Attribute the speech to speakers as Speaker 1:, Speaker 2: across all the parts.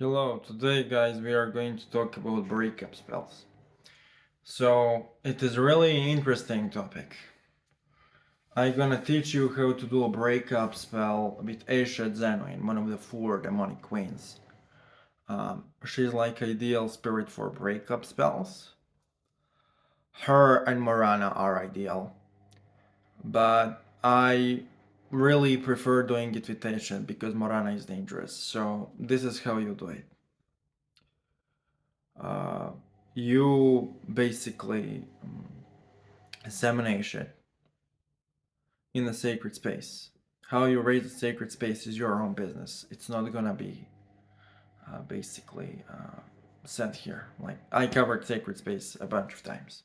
Speaker 1: Hello, today guys we are going to talk about breakup spells. So it is really interesting topic. I'm gonna teach you how to do a breakup spell with Aisha Zenuine, one of the four demonic queens. She's like ideal spirit for breakup spells. Her and Morana are ideal, but I really prefer doing it with Aisha because Morana is dangerous. So this is how you do it. Uh, you basically examination in a sacred space. How you raise a sacred space is your own business. It's not gonna be basically said here. Like I covered sacred space a bunch of times.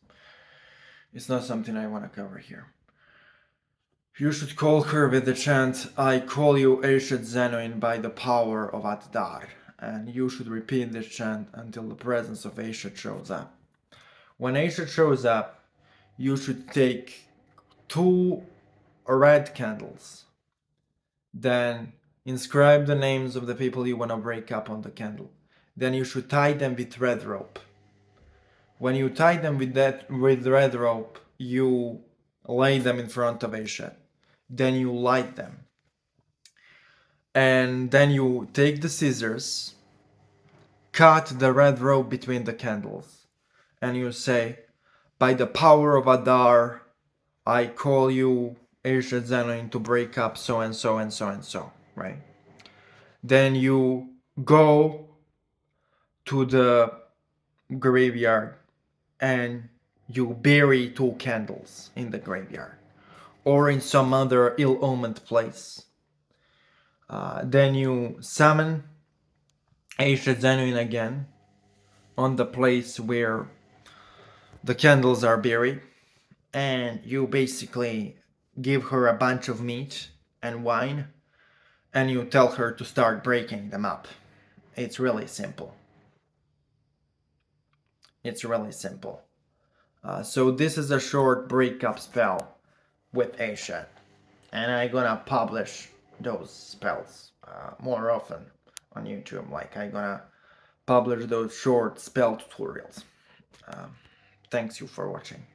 Speaker 1: It's not something I want to cover here. You should call her with the chant, I call you Aishat Zenuin by the power of Atdar. And you should repeat this chant until the presence of Aishat shows up. When Aishat shows up, you should take 2 red candles. Then inscribe the names of the people you want to break up on the candle. Then you should tie them with red rope. When you tie them with red rope, you lay them in front of Aisha. Then you light them. And then you take the scissors, cut the red rope between the candles, and you say, by the power of Adar, I call you Aisha Zenuin to break up so and so and so and so, right? Then you go to the graveyard and you bury 2 candles in the graveyard or in some other ill-omened place. Then you summon Aisha Zenuin again on the place where the candles are buried, and you basically give her a bunch of meat and wine, and you tell her to start breaking them up. It's really simple. It's really simple. So this is a short breakup spell with Aisha, and I'm gonna publish those spells more often on YouTube. Like I'm gonna publish those short spell tutorials. Thanks you for watching.